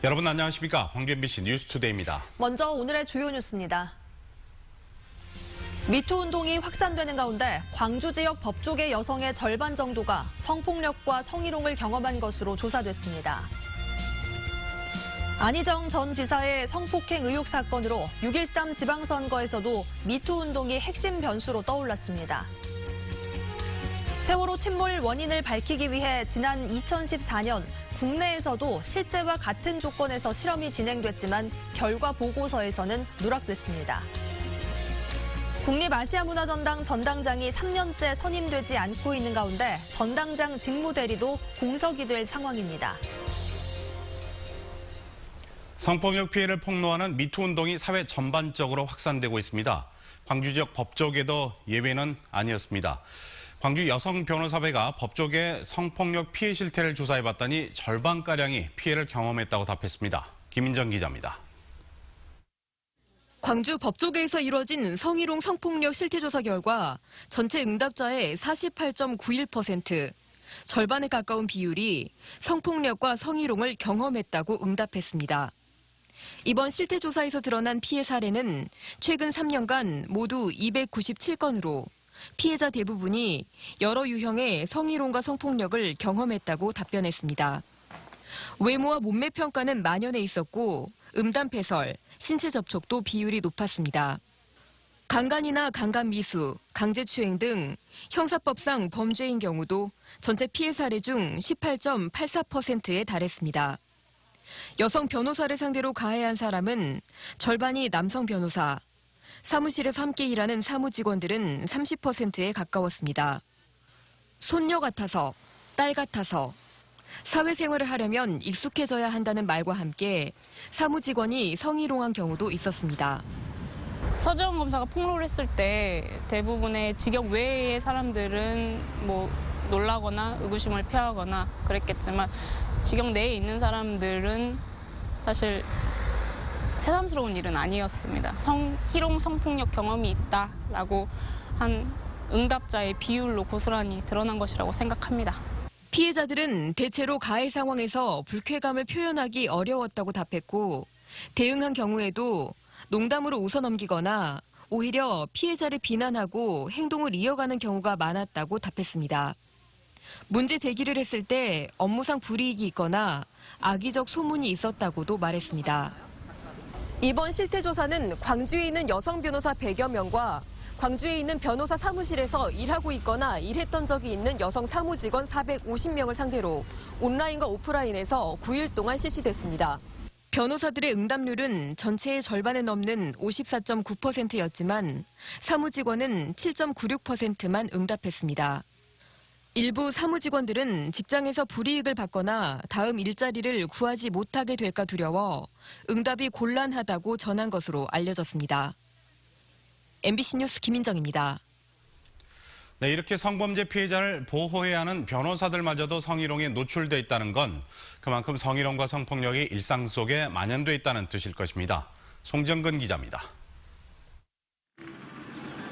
여러분 안녕하십니까? 광주 MBC 뉴스투데이입니다. 먼저 오늘의 주요 뉴스입니다. 미투 운동이 확산되는 가운데 광주 지역 법조계 여성의 절반 정도가 성폭력과 성희롱을 경험한 것으로 조사됐습니다. 안희정 전 지사의 성폭행 의혹 사건으로 6.13 지방선거에서도 미투 운동이 핵심 변수로 떠올랐습니다. 세월호 침몰 원인을 밝히기 위해 지난 2014년 국내에서도 실제와 같은 조건에서 실험이 진행됐지만 결과 보고서에서는 누락됐습니다. 국립아시아문화전당 전당장이 3년째 선임되지 않고 있는 가운데 전당장 직무대리도 공석이 될 상황입니다. 성폭력 피해를 폭로하는 미투 운동이 사회 전반적으로 확산되고 있습니다. 광주 지역 법조계도 예외는 아니었습니다. 광주 여성 변호사회가 법조계 성폭력 피해 실태를 조사해봤더니 절반가량이 피해를 경험했다고 답했습니다. 김인정 기자입니다. 광주 법조계에서 이뤄진 성희롱 성폭력 실태조사 결과 전체 응답자의 48.91%, 절반에 가까운 비율이 성폭력과 성희롱을 경험했다고 응답했습니다. 이번 실태조사에서 드러난 피해 사례는 최근 3년간 모두 297건으로 피해자 대부분이 여러 유형의 성희롱과 성폭력을 경험했다고 답변했습니다. 외모와 몸매 평가는 만연해 있었고 음담패설, 신체 접촉도 비율이 높았습니다. 강간이나 강간미수, 강제추행 등 형사법상 범죄인 경우도 전체 피해 사례 중 18.84%에 달했습니다. 여성 변호사를 상대로 가해한 사람은 절반이 남성 변호사, 사무실에서 함께 일하는 사무직원들은 30%에 가까웠습니다. 손녀 같아서, 딸 같아서, 사회생활을 하려면 익숙해져야 한다는 말과 함께 사무직원이 성희롱한 경우도 있었습니다. 서지원 검사가 폭로를 했을 때 대부분의 직역 외의 사람들은 놀라거나 의구심을 표하거나 그랬겠지만 직역 내에 있는 사람들은 사실 새삼스러운 일은 아니었습니다. 성희롱, 성폭력 경험이 있다라고 한 응답자의 비율로 고스란히 드러난 것이라고 생각합니다. 피해자들은 대체로 가해 상황에서 불쾌감을 표현하기 어려웠다고 답했고 대응한 경우에도 농담으로 웃어넘기거나 오히려 피해자를 비난하고 행동을 이어가는 경우가 많았다고 답했습니다. 문제 제기를 했을 때 업무상 불이익이 있거나 악의적 소문이 있었다고도 말했습니다. 이번 실태조사는 광주에 있는 여성 변호사 100여 명과 광주에 있는 변호사 사무실에서 일하고 있거나 일했던 적이 있는 여성 사무직원 450명을 상대로 온라인과 오프라인에서 9일 동안 실시됐습니다. 변호사들의 응답률은 전체의 절반에 넘는 54.9%였지만 사무직원은 7.96%만 응답했습니다. 일부 사무직원들은 직장에서 불이익을 받거나 다음 일자리를 구하지 못하게 될까 두려워 응답이 곤란하다고 전한 것으로 알려졌습니다. MBC 뉴스 김인정입니다. 네, 이렇게 성범죄 피해자를 보호해야 하는 변호사들마저도 성희롱에 노출돼 있다는 건 그만큼 성희롱과 성폭력이 일상 속에 만연돼 있다는 뜻일 것입니다. 송정근 기자입니다.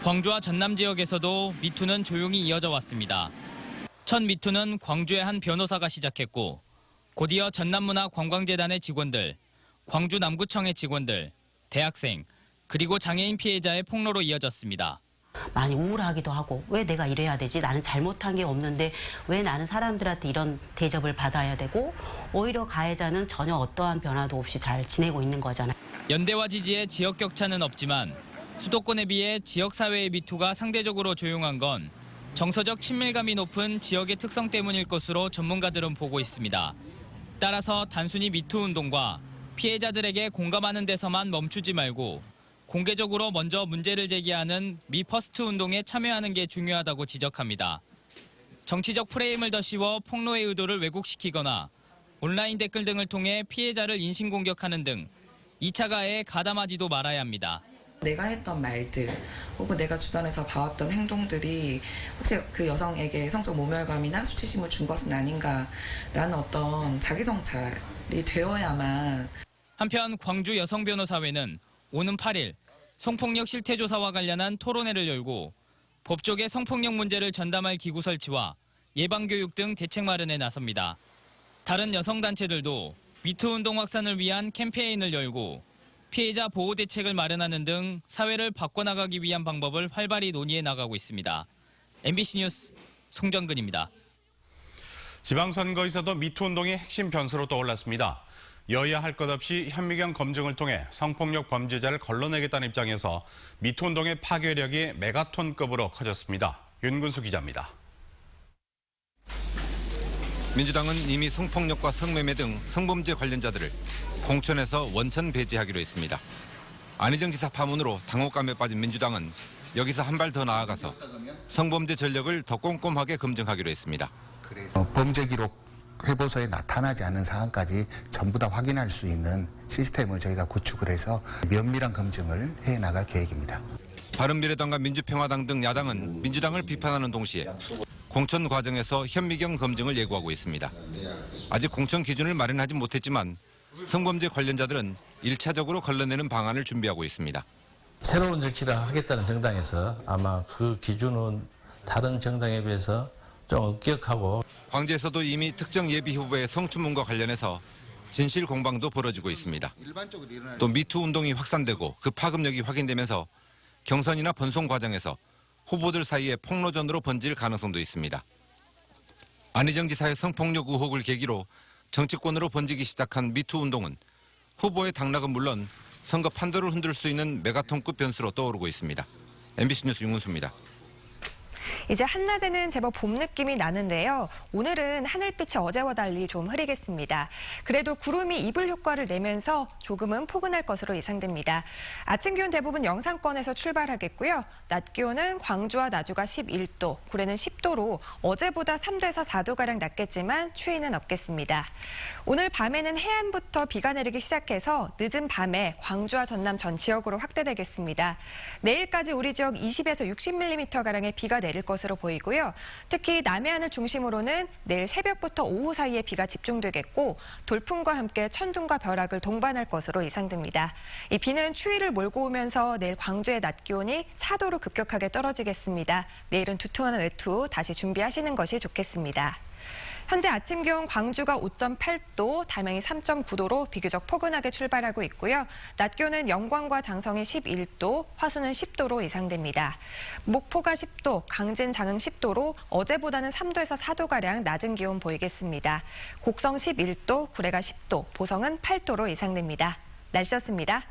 광주와 전남 지역에서도 미투는 조용히 이어져 왔습니다. 첫 미투는 광주의 한 변호사가 시작했고 곧이어 전남문화관광재단의 직원들, 광주 남구청의 직원들, 대학생, 그리고 장애인 피해자의 폭로로 이어졌습니다. 많이 우울하기도 하고 왜 내가 이래야 되지? 나는 잘못한 게 없는데 왜 나는 사람들한테 이런 대접을 받아야 되고 오히려 가해자는 전혀 어떠한 변화도 없이 잘 지내고 있는 거잖아요. 연대와 지지의 지역 격차는 없지만 수도권에 비해 지역사회의 미투가 상대적으로 조용한 건 정서적 친밀감이 높은 지역의 특성 때문일 것으로 전문가들은 보고 있습니다. 따라서 단순히 미투 운동과 피해자들에게 공감하는 데서만 멈추지 말고 공개적으로 먼저 문제를 제기하는 미퍼스트 운동에 참여하는 게 중요하다고 지적합니다. 정치적 프레임을 더 씌워 폭로의 의도를 왜곡시키거나 온라인 댓글 등을 통해 피해자를 인신공격하는 등 2차 가해에 가담하지도 말아야 합니다. 내가 했던 말들 혹은 내가 주변에서 봐왔던 행동들이 혹시 그 여성에게 성적 모멸감이나 수치심을 준 것은 아닌가라는 어떤 자기 성찰이 되어야만. 한편 광주 여성변호사회는 오는 8일 성폭력 실태조사와 관련한 토론회를 열고 법조계 성폭력 문제를 전담할 기구 설치와 예방교육 등 대책 마련에 나섭니다. 다른 여성단체들도 미투 운동 확산을 위한 캠페인을 열고 피해자 보호 대책을 마련하는 등 사회를 바꿔나가기 위한 방법을 활발히 논의해 나가고 있습니다. MBC 뉴스 송정근입니다. 지방선거에서도 미투 운동이 핵심 변수로 떠올랐습니다. 여야 할 것 없이 현미경 검증을 통해 성폭력 범죄자를 걸러내겠다는 입장에서 미투 운동의 파괴력이 메가톤급으로 커졌습니다. 윤근수 기자입니다. 민주당은 이미 성폭력과 성매매 등 성범죄 관련자들을 공천에서 원천 배제하기로 했습니다. 안희정 지사 파문으로 당혹감에 빠진 민주당은 여기서 한 발 더 나아가서 성범죄 전력을 더 꼼꼼하게 검증하기로 했습니다. 범죄 기록 회보서에 나타나지 않은 사항까지 전부 다 확인할 수 있는 시스템을 저희가 구축을 해서 면밀한 검증을 해나갈 계획입니다. 바른미래당과 민주평화당 등 야당은 민주당을 비판하는 동시에 공천 과정에서 현미경 검증을 예고하고 있습니다. 아직 공천 기준을 마련하지 못했지만 성범죄 관련자들은 1차적으로 걸러내는 방안을 준비하고 있습니다. 새로운 정치를 하겠다는 정당에서 아마 그 기준은 다른 정당에 비해서 좀 엄격하고. 광주에서도 이미 특정 예비 후보의 성추문과 관련해서 진실 공방도 벌어지고 있습니다. 또 미투 운동이 확산되고 그 파급력이 확인되면서 경선이나 본선 과정에서 후보들 사이에 폭로전으로 번질 가능성도 있습니다. 안희정 지사의 성폭력 의혹을 계기로 정치권으로 번지기 시작한 미투 운동은 후보의 당락은 물론 선거 판도를 흔들 수 있는 메가톤급 변수로 떠오르고 있습니다. MBC 뉴스 윤근수입니다. 이제 한낮에는 제법 봄 느낌이 나는데요. 오늘은 하늘빛이 어제와 달리 좀 흐리겠습니다. 그래도 구름이 이불 효과를 내면서 조금은 포근할 것으로 예상됩니다. 아침 기온 대부분 영상권에서 출발하겠고요. 낮 기온은 광주와 나주가 11도, 구례는 10도로 어제보다 3도에서 4도가량 낮겠지만 추위는 없겠습니다. 오늘 밤에는 해안부터 비가 내리기 시작해서 늦은 밤에 광주와 전남 전 지역으로 확대되겠습니다. 내일까지 우리 지역 20에서 60mm가량의 비가 내릴 것으로 보이고요. 특히 남해안을 중심으로는 내일 새벽부터 오후 사이에 비가 집중되겠고 돌풍과 함께 천둥과 벼락을 동반할 것으로 예상됩니다. 이 비는 추위를 몰고 오면서 내일 광주의 낮 기온이 4도로 급격하게 떨어지겠습니다. 내일은 두툼한 외투 다시 준비하시는 것이 좋겠습니다. 현재 아침 기온 광주가 5.8도, 담양이 3.9도로 비교적 포근하게 출발하고 있고요. 낮 기온은 영광과 장성이 11도, 화수는 10도로 예상됩니다. 목포가 10도, 강진, 장흥 10도로 어제보다는 3도에서 4도가량 낮은 기온 보이겠습니다. 곡성 11도, 구례가 10도, 보성은 8도로 예상됩니다. 날씨였습니다.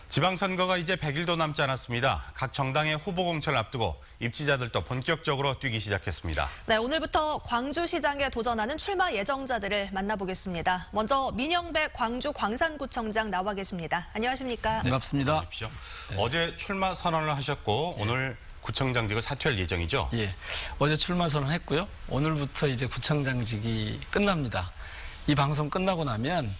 지방선거가 이제 100일도 남지 않았습니다. 각 정당의 후보 공천을 앞두고 입지자들도 본격적으로 뛰기 시작했습니다. 네, 오늘부터 광주시장에 도전하는 출마 예정자들을 만나보겠습니다. 먼저 민영배 광주 광산구청장 나와 계십니다. 안녕하십니까? 반갑습니다. 네. 어제 출마 선언을 하셨고 오늘 구청장직을 사퇴할 예정이죠? 예, 어제 출마 선언했고요. 오늘부터 이제 구청장직이 끝납니다. 이 방송 끝나고 나면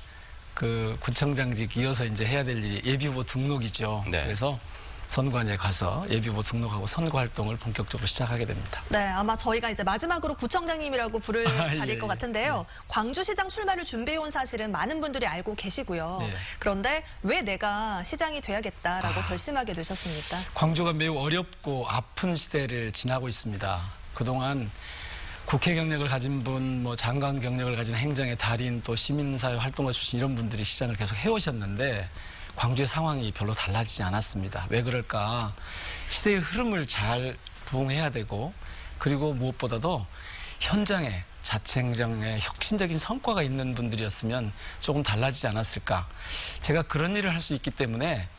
그 구청장직 이어서 이제 해야 될 일이 예비후보 등록이죠. 네. 그래서 선관위에 가서 예비후보 등록하고 선거 활동을 본격적으로 시작하게 됩니다. 네, 아마 저희가 이제 마지막으로 구청장님이라고 부를 자리일 예, 것 같은데요. 예. 광주시장 출마를 준비해온 사실은 많은 분들이 알고 계시고요. 네. 그런데 왜 내가 시장이 돼야겠다라고 결심하게 되셨습니까? 광주가 매우 어렵고 아픈 시대를 지나고 있습니다. 그동안 국회 경력을 가진 분, 뭐 장관 경력을 가진 행정의 달인, 또 시민사회 활동가 출신 이런 분들이 시장을 계속 해오셨는데 광주의 상황이 별로 달라지지 않았습니다. 왜 그럴까? 시대의 흐름을 잘 부응해야 되고 그리고 무엇보다도 현장에 자치 행정에 혁신적인 성과가 있는 분들이었으면 조금 달라지지 않았을까? 제가 그런 일을 할 수 있기 때문에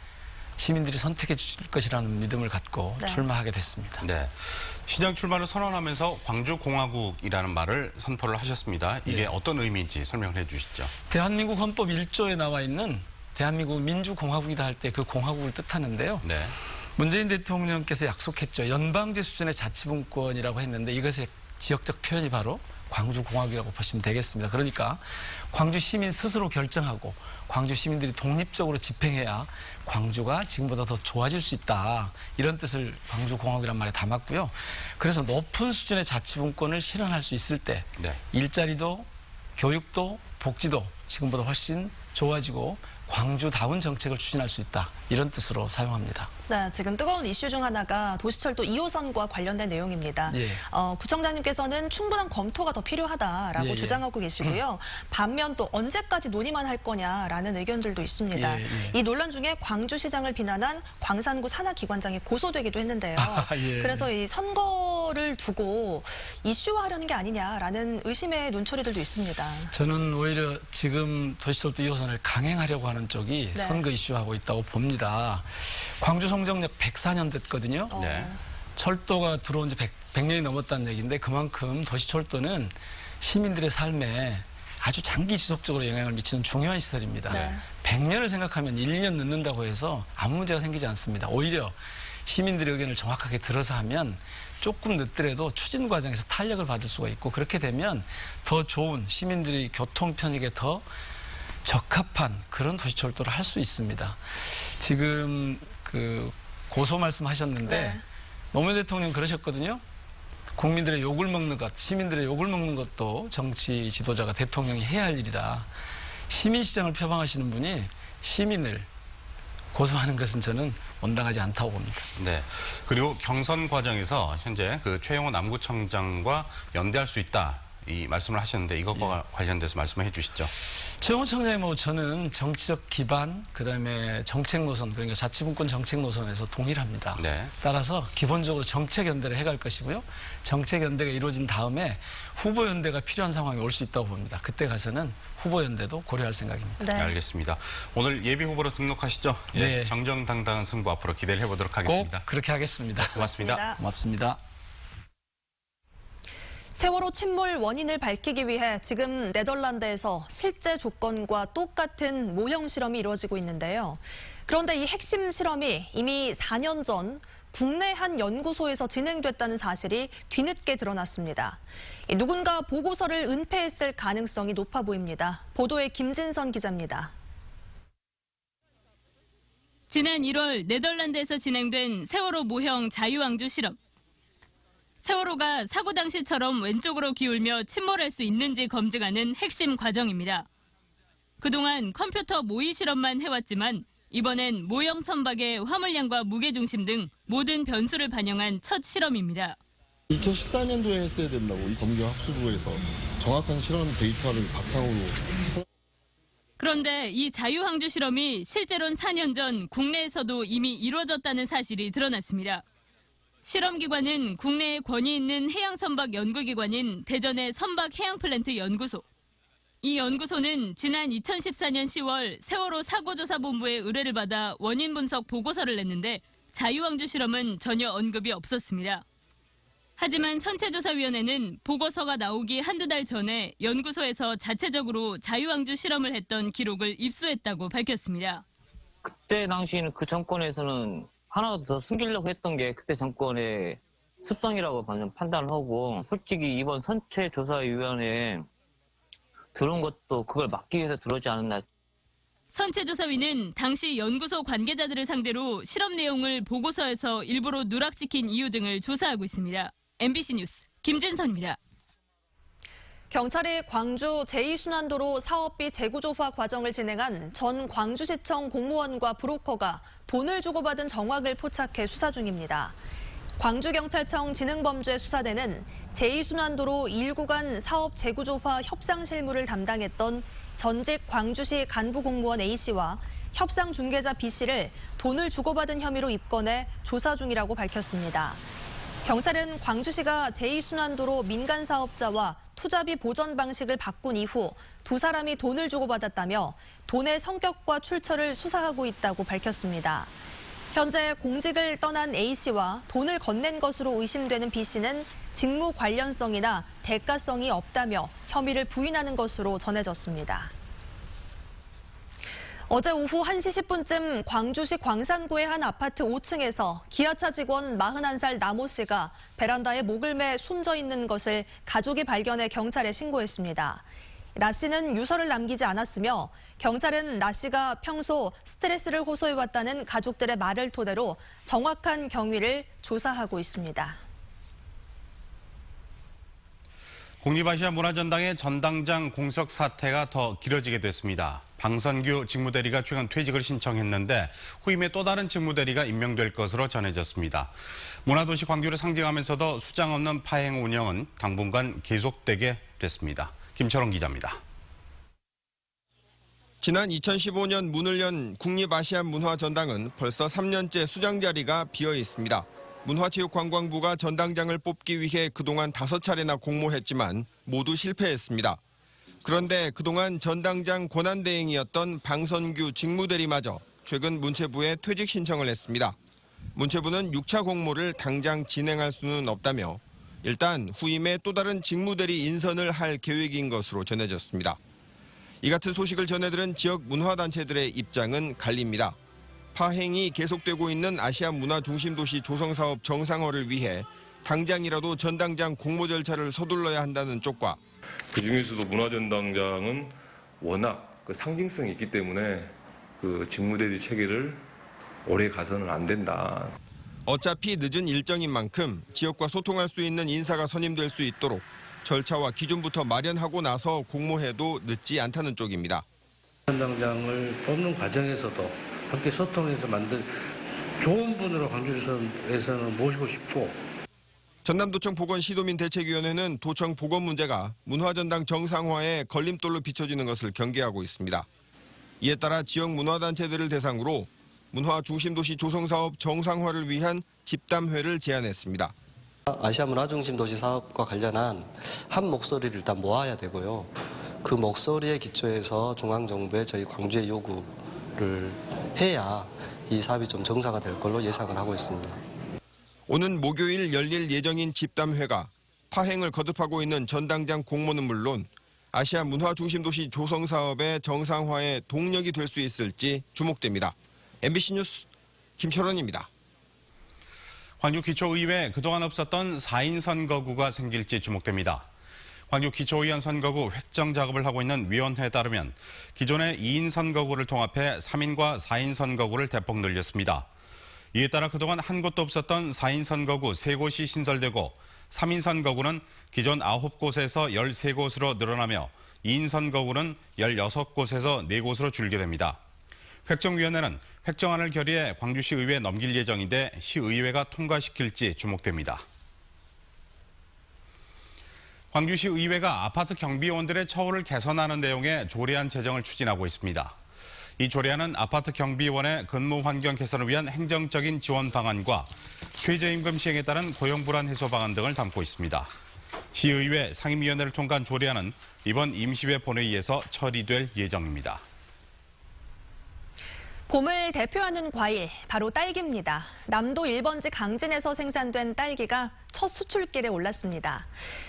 시민들이 선택해 주실 것이라는 믿음을 갖고 출마하게 됐습니다. 네. 시장 출마를 선언하면서 광주공화국이라는 말을 선포를 하셨습니다. 이게 어떤 의미인지 설명을 해 주시죠. 대한민국 헌법 1조에 나와 있는 대한민국 민주공화국이다 할 때 그 공화국을 뜻하는데요. 네. 문재인 대통령께서 약속했죠. 연방제 수준의 자치분권이라고 했는데 이것의 지역적 표현이 바로 광주공화국이라고 보시면 되겠습니다. 그러니까 광주 시민 스스로 결정하고 광주 시민들이 독립적으로 집행해야 광주가 지금보다 더 좋아질 수 있다. 이런 뜻을 광주공화국이란 말에 담았고요. 그래서 높은 수준의 자치분권을 실현할 수 있을 때 일자리도 교육도 복지도 지금보다 훨씬 좋아지고 광주다운 정책을 추진할 수 있다. 이런 뜻으로 사용합니다. 네, 지금 뜨거운 이슈 중 하나가 도시철도 2호선과 관련된 내용입니다. 예. 구청장님께서는 충분한 검토가 더 필요하다라고 예. 주장하고 계시고요. 반면 또 언제까지 논의만 할 거냐라는 의견들도 있습니다. 예. 이 논란 중에 광주시장을 비난한 광산구 산하기관장이 고소되기도 했는데요. 예. 그래서 이 선거를 두고 이슈화하려는 게 아니냐라는 의심의 눈초리들도 있습니다. 저는 오히려 지금 도시철도 2호선을 강행하려고 하는 쪽이 네. 선거 이슈하고 있다고 봅니다. 광주 송정역 104년 됐거든요. 네. 철도가 들어온 지 100년이 넘었다는 얘기인데 그만큼 도시철도는 시민들의 삶에 아주 장기 지속적으로 영향을 미치는 중요한 시설입니다. 네. 100년을 생각하면 1, 2년 늦는다고 해서 아무 문제가 생기지 않습니다. 오히려 시민들의 의견을 정확하게 들어서 하면 조금 늦더라도 추진 과정에서 탄력을 받을 수가 있고 그렇게 되면 더 좋은 시민들이 교통 편익에 더 적합한 그런 도시철도를 할 수 있습니다. 지금 그 고소 말씀하셨는데 네. 노무현 대통령 그러셨거든요. 국민들의 욕을 먹는 것, 시민들의 욕을 먹는 것도 정치 지도자가 대통령이 해야 할 일이다. 시민시장을 표방하시는 분이 시민을 고소하는 것은 저는 온당하지 않다고 봅니다. 네. 그리고 경선 과정에서 현재 그 최영호 남구청장과 연대할 수 있다. 이 말씀을 하셨는데 이것과 관련돼서 말씀을 해주시죠. 최영호 청장님하고 저는 정치적 기반, 그다음에 정책 노선, 그러니까 자치분권 정책 노선에서 동일합니다. 네. 따라서 기본적으로 정책 연대를 해갈 것이고요. 정책 연대가 이루어진 다음에 후보 연대가 필요한 상황이 올 수 있다고 봅니다. 그때 가서는 후보 연대도 고려할 생각입니다. 네. 알겠습니다. 오늘 예비 후보로 등록하시죠? 네. 예, 정정당당한 승부 앞으로 기대를 해보도록 하겠습니다. 꼭 그렇게 하겠습니다. 고맙습니다. 고맙습니다. 세월호 침몰 원인을 밝히기 위해 지금 네덜란드에서 실제 조건과 똑같은 모형 실험이 이루어지고 있는데요. 그런데 이 핵심 실험이 이미 4년 전 국내 한 연구소에서 진행됐다는 사실이 뒤늦게 드러났습니다. 누군가 보고서를 은폐했을 가능성이 높아 보입니다. 보도에 김진선 기자입니다. 지난 1월 네덜란드에서 진행된 세월호 모형 자유왕주 실험. 세월호가 사고 당시처럼 왼쪽으로 기울며 침몰할 수 있는지 검증하는 핵심 과정입니다. 그동안 컴퓨터 모의 실험만 해왔지만 이번엔 모형 선박의 화물량과 무게중심 등 모든 변수를 반영한 첫 실험입니다. 2014년도에 했어야 된다고 이 검경학수부에서 정확한 실험 데이터를 바탕으로. 그런데 이 자유항주 실험이 실제로는 4년 전 국내에서도 이미 이루어졌다는 사실이 드러났습니다. 실험기관은 국내에 권위 있는 해양선박 연구기관인 대전의 선박해양플랜트 연구소. 이 연구소는 지난 2014년 10월 세월호 사고조사본부의 의뢰를 받아 원인 분석 보고서를 냈는데 자유왕주 실험은 전혀 언급이 없었습니다. 하지만 선체조사위원회는 보고서가 나오기 한두 달 전에 연구소에서 자체적으로 자유왕주 실험을 했던 기록을 입수했다고 밝혔습니다. 그때 당시에는 그 정권에서는 하나 더 숨기려고 했던 게 그때 정권의 습성이라고 판단을 하고 솔직히 이번 선체조사위원회에 들어온 것도 그걸 막기 위해서 들어오지 않았나. 선체조사위는 당시 연구소 관계자들을 상대로 실험 내용을 보고서에서 일부러 누락시킨 이유 등을 조사하고 있습니다. MBC 뉴스 김진선입니다. 경찰이 광주 제2순환도로 사업비 재구조화 과정을 진행한 전 광주시청 공무원과 브로커가 돈을 주고받은 정황을 포착해 수사 중입니다. 광주경찰청 지능범죄수사대는 제2순환도로 1구간 사업 재구조화 협상 실무를 담당했던 전직 광주시 간부 공무원 A씨와 협상 중개자 B씨를 돈을 주고받은 혐의로 입건해 조사 중이라고 밝혔습니다. 경찰은 광주시가 제2순환도로 민간 사업자와 투자비 보전 방식을 바꾼 이후 두 사람이 돈을 주고받았다며 돈의 성격과 출처를 수사하고 있다고 밝혔습니다. 현재 공직을 떠난 A씨와 돈을 건넨 것으로 의심되는 B씨는 직무 관련성이나 대가성이 없다며 혐의를 부인하는 것으로 전해졌습니다. 어제 오후 1시 10분쯤 광주시 광산구의 한 아파트 5층에서 기아차 직원 41살 남모 씨가 베란다에 목을 매 숨져 있는 것을 가족이 발견해 경찰에 신고했습니다. 나 씨는 유서를 남기지 않았으며 경찰은 나 씨가 평소 스트레스를 호소해왔다는 가족들의 말을 토대로 정확한 경위를 조사하고 있습니다. 국립아시아 문화전당의 전당장 공석 사태가 더 길어지게 됐습니다. 방선규 직무대리가 최근 퇴직을 신청했는데 후임에 또 다른 직무대리가 임명될 것으로 전해졌습니다. 문화도시 광주를 상징하면서도 수장 없는 파행 운영은 당분간 계속되게 됐습니다. 김철원 기자입니다. 지난 2015년 문을 연 국립아시안문화전당은 벌써 3년째 수장 자리가 비어 있습니다. 문화체육관광부가 전당장을 뽑기 위해 그동안 5차례나 공모했지만 모두 실패했습니다. 그런데 그동안 전당장 권한대행이었던 방선규 직무대리마저 최근 문체부에 퇴직 신청을 했습니다. 문체부는 6차 공모를 당장 진행할 수는 없다며 일단 후임에 또 다른 직무대리 인선을 할 계획인 것으로 전해졌습니다. 이 같은 소식을 전해들은 지역 문화단체들의 입장은 갈립니다. 파행이 계속되고 있는 아시아 문화 중심 도시 조성 사업 정상화를 위해 당장이라도 전당장 공모 절차를 서둘러야 한다는 쪽과 그 중에서도 문화전당장은 워낙 그 상징성이 있기 때문에 그 직무대리 체계를 오래 가서는 안 된다. 어차피 늦은 일정인 만큼 지역과 소통할 수 있는 인사가 선임될 수 있도록 절차와 기준부터 마련하고 나서 공모해도 늦지 않다는 쪽입니다. 전당장을 뽑는 과정에서도 함께 소통해서 만들 좋은 분으로 광주에서는 모시고 싶고. 전남도청 보건시도민대책위원회는 도청 보건 문제가 문화전당 정상화에 걸림돌로 비춰지는 것을 경계하고 있습니다. 이에 따라 지역 문화단체들을 대상으로 문화 중심도시 조성사업 정상화를 위한 집담회를 제안했습니다. 아시아 문화중심도시 사업과 관련한 한 목소리를 일단 모아야 되고요. 그 목소리에 기초해서 중앙정부에 저희 광주의 요구를 해야 이 사업이 좀 정상화될 걸로 예상을 하고 있습니다. 오는 목요일 열릴 예정인 집담회가 파행을 거듭하고 있는 전당장 공모는 물론 아시아 문화중심도시 조성사업의 정상화에 동력이 될 수 있을지 주목됩니다. MBC 뉴스 김철원입니다. 광주기초의회 그동안 없었던 4인 선거구가 생길지 주목됩니다. 광주기초의원 선거구 획정 작업을 하고 있는 위원회에 따르면 기존의 2인 선거구를 통합해 3인과 4인 선거구를 대폭 늘렸습니다. 이에 따라 그동안 한 곳도 없었던 4인 선거구 3곳이 신설되고 3인 선거구는 기존 9곳에서 13곳으로 늘어나며 2인 선거구는 16곳에서 4곳으로 줄게 됩니다. 획정위원회는 획정안을 결의해 광주시 의회에 넘길 예정인데 시의회가 통과시킬지 주목됩니다. 광주시 의회가 아파트 경비원들의 처우를 개선하는 내용의 조례안 제정을 추진하고 있습니다. 이 조례안은 아파트 경비원의 근무 환경 개선을 위한 행정적인 지원 방안과 최저임금 시행에 따른 고용 불안 해소 방안 등을 담고 있습니다. 시의회 상임위원회를 통과한 조례안은 이번 임시회 본회의에서 처리될 예정입니다. 봄을 대표하는 과일, 바로 딸기입니다. 남도 1번지 강진에서 생산된 딸기가 첫 수출길에 올랐습니다.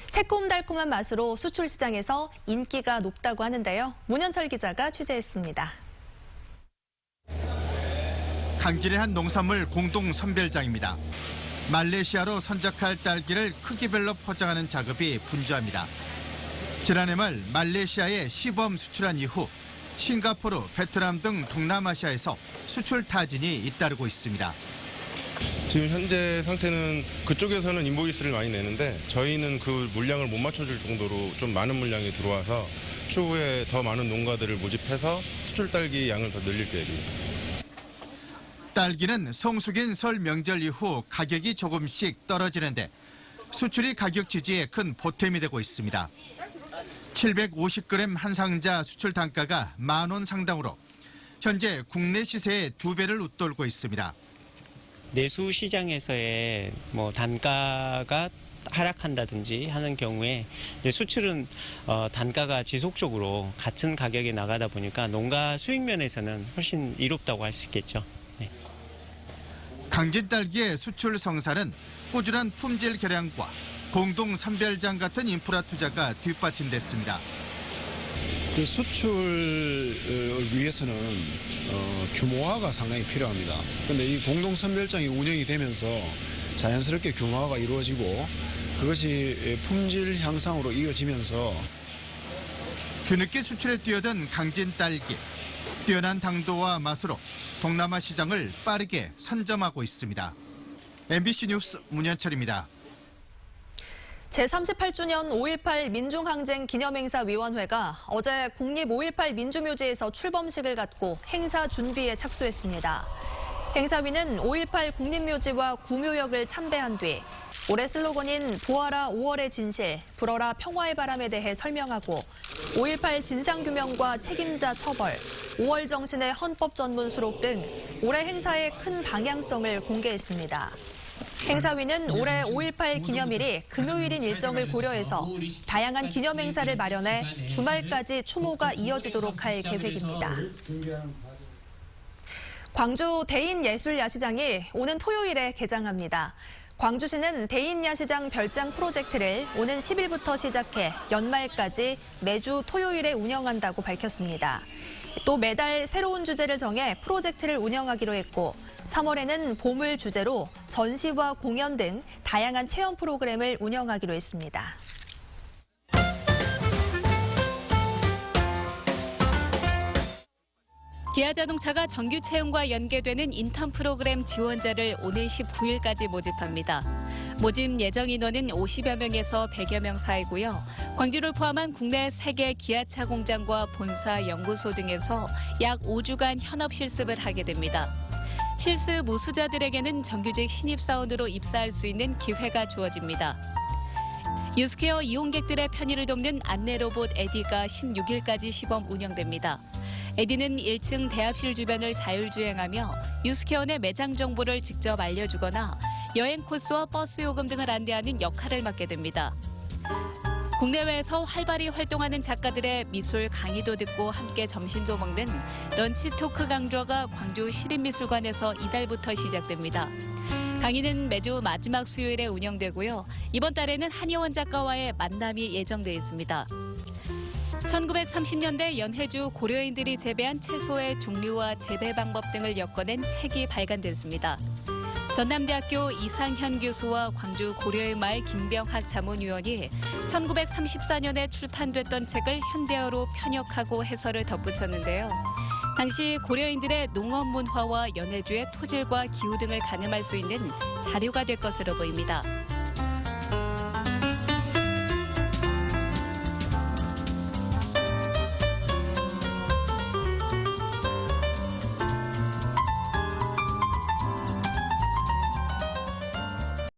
새콤달콤한 맛으로 수출 시장에서 인기가 높다고 하는데요. 문현철 기자가 취재했습니다. 강진의 한 농산물 공동 선별장입니다. 말레이시아로 선적할 딸기를 크기별로 포장하는 작업이 분주합니다. 지난해 말 말레이시아에 시범 수출한 이후 싱가포르, 베트남 등 동남아시아에서 수출 타진이 잇따르고 있습니다. 지금 현재 상태는 그쪽에서는 인보이스를 많이 내는데 저희는 그 물량을 못 맞춰줄 정도로 좀 많은 물량이 들어와서 추후에 더 많은 농가들을 모집해서 수출 딸기 양을 더 늘릴 계획입니다. 딸기는 성수기인 설 명절 이후 가격이 조금씩 떨어지는데 수출이 가격 지지에 큰 보탬이 되고 있습니다. 750g 한 상자 수출 단가가 10,000원 상당으로 현재 국내 시세의 2배를 웃돌고 있습니다. 내수 시장에서의 단가가 하락한다든지 하는 경우에 수출은 단가가 지속적으로 같은 가격에 나가다 보니까 농가 수익 면에서는 훨씬 이롭다고 할 수 있겠죠. 네. 강진 딸기의 수출 성사는 꾸준한 품질 개량과 공동 선별장 같은 인프라 투자가 뒷받침됐습니다. 그 수출을 위해서는 규모화가 상당히 필요합니다. 그런데 이 공동 선별장이 운영이 되면서 자연스럽게 규모화가 이루어지고 그것이 품질 향상으로 이어지면서 뒤늦게 수출에 뛰어든 강진 딸기. 뛰어난 당도와 맛으로 동남아 시장을 빠르게 선점하고 있습니다. MBC 뉴스 문현철입니다. 제38주년 5.18 민중항쟁기념행사위원회가 어제 국립 5.18 민주묘지에서 출범식을 갖고 행사 준비에 착수했습니다. 행사위는 5.18 국립묘지와 구묘역을 참배한 뒤 올해 슬로건인 보아라 5월의 진실, 불어라 평화의 바람에 대해 설명하고 5.18 진상규명과 책임자 처벌, 5월 정신의 헌법 전문 수록 등 올해 행사의 큰 방향성을 공개했습니다. 행사위는 올해 5.18 기념일이 금요일인 일정을 고려해서 다양한 기념 행사를 마련해 주말까지 추모가 이어지도록 할 계획입니다. 광주 대인예술야시장이 오는 토요일에 개장합니다. 광주시는 대인야시장 별장 프로젝트를 오는 10일부터 시작해 연말까지 매주 토요일에 운영한다고 밝혔습니다. 또 매달 새로운 주제를 정해 프로젝트를 운영하기로 했고 3월에는 봄을 주제로 전시와 공연 등 다양한 체험 프로그램을 운영하기로 했습니다. 기아자동차가 정규 채용과 연계되는 인턴 프로그램 지원자를 오는 19일까지 모집합니다. 모집 예정 인원은 50여 명에서 100여 명 사이고요. 광주를 포함한 국내 3개 기아차 공장과 본사, 연구소 등에서 약 5주간 현업 실습을 하게 됩니다. 실습 우수자들에게는 정규직 신입사원으로 입사할 수 있는 기회가 주어집니다. 유스케어 이용객들의 편의를 돕는 안내 로봇 에디가 16일까지 시범 운영됩니다. 에디는 1층 대합실 주변을 자율주행하며 유스케어 내 매장 정보를 직접 알려주거나 여행 코스와 버스 요금 등을 안내하는 역할을 맡게 됩니다. 국내외에서 활발히 활동하는 작가들의 미술 강의도 듣고 함께 점심도 먹는 런치 토크 강좌가 광주 시립미술관에서 이달부터 시작됩니다. 강의는 매주 마지막 수요일에 운영되고요. 이번 달에는 한의원 작가와의 만남이 예정돼 있습니다. 1930년대 연해주 고려인들이 재배한 채소의 종류와 재배 방법 등을 엮어낸 책이 발간됐습니다. 전남대학교 이상현 교수와 광주 고려인마을 김병학 자문위원이 1934년에 출판됐던 책을 현대어로 편역하고 해설을 덧붙였는데요. 당시 고려인들의 농업 문화와 연해주의 토질과 기후 등을 가늠할 수 있는 자료가 될 것으로 보입니다.